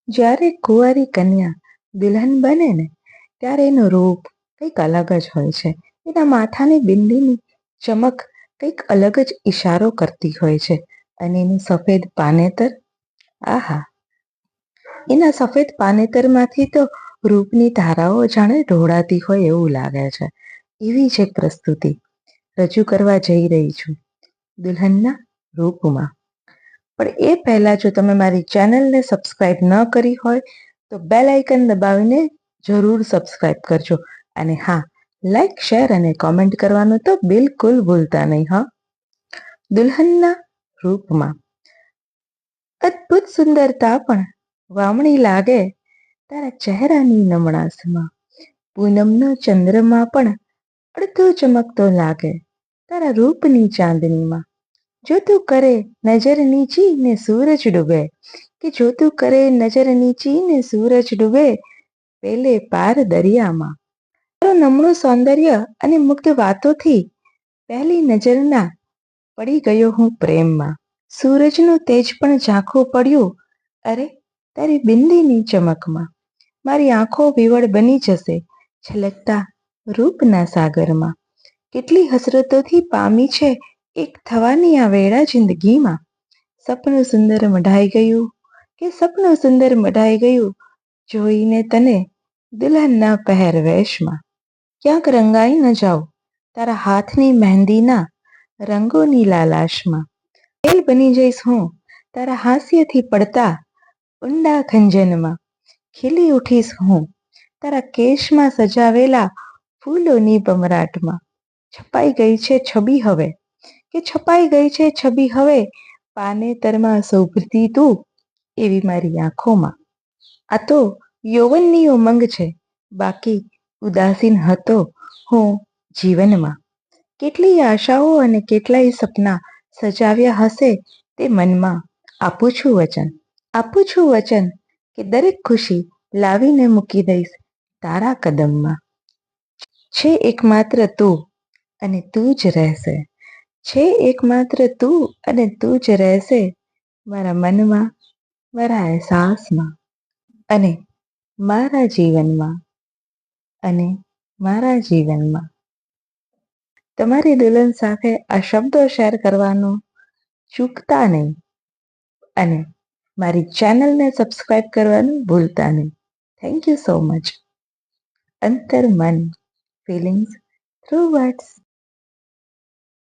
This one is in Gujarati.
જ્યારે કુંવારી કન્યા દુલ્હન બને ને ત્યારે એનું રૂપ કંઈક અલગ જ હોય છે. એના માથાની બિંદીની ચમક કંઈક અલગ જ ઈશારો કરતી હોય છે. અને એનું સફેદ પાનેતર, આહા! એના સફેદ પાનેતરમાંથી તો રૂપની ધારાઓ જાણે ઢોળાતી હોય એવું લાગે છે. એવી જ એક પ્રસ્તુતિ રજૂ કરવા જઈ રહી છું દુલ્હનના રૂપમાં. પણ એ પહેલા જો તમે મારી ચેનલને સબસ્ક્રાઇબ ન કરી હોય તો બેલ આઇકન દબાવીને જરૂર સબસ્ક્રાઇબ કરજો. અને હા, લાઈક, શેર અને કોમેન્ટ કરવાનું તો બિલકુલ ભૂલતા નહીં હા. દુલ્હનના રૂપમાં અદ્ભુત સુંદરતા પણ વામણી લાગે તારા ચહેરાની નમણાસમાં. પૂનમનો ચંદ્રમા પણ અડધો ચમકતો લાગે તારા રૂપની ચાંદનીમાં. જો તું કરે નજર નીચી ને સૂરજ ડૂબે, કે જો તું કરે નજર નીચી ને સૂરજ ડૂબે પેલે પાર દરિયામાં. તારું નમણું સૌંદર્ય અને મુગ્ધ વાતોથી પહેલી નજરના પડી ગયો હું પ્રેમમાં. સૂરજનું તેજ પણ ઝાંખું પડ્યું અરે તારી બિંદીની ચમકમાં. મારી આંખો વિવળ બની જશે છલકતા રૂપના સાગરમાં. કેટલી હસરતોથી પામી છે એક થવાની આ વેળા જિંદગીમાં. સપનું સુંદર મઢાઈ ગયું કે સપનું સુંદર મઢાઈ ગયું જોઈને તને દુલ્હનના પહેરવેશમાં. ક્યાંક રંગાઈ ન જાઉં તારા હાથની મહેંદીના રંગોની લાલાશમાં. તેલ બની જઈશ હું તારા હાસ્યથી પડતા ઊંડા ખંજનમાં. ખીલી ઉઠીશ હું તારા કેશમાં સજાવેલા ફૂલોની ભમરાટમાં. છપાઈ ગઈ છે છબી હવે કે છપાઈ ગઈ છે છબી હવે પાનેતરમાં શોભતી તું એવી મારી આંખોમાં. આ તો યૌવનની ઉમંગ છે બાકી ઉદાસીન હતો હું જીવનમાં. કેટલી આશાઓ અને કેટલાય સપના સજાવ્યા હશે તે મનમાં. આપું છું વચન, આપું છું વચન કે દરેક ખુશી લાવીને મૂકી દઈશ તારા કદમમાં. છે એકમાત્ર તું અને તું જ રહેશે, છે એકમાત્ર તું અને તું જ રહેશે મારા મનમાં, મારા અહેસાસમાં અને મારા જીવનમાં, અને મારા જીવનમાં. તમારી દુલ્હન સાથે આ શબ્દો શેર કરવાનું ચૂકતા નહીં અને મારી ચેનલને સબસ્ક્રાઇબ કરવાનું ભૂલતા નહીં. Thank you so much. અંતર મન, ફિલિંગ્સ થ્રુ વર્ડ્સ.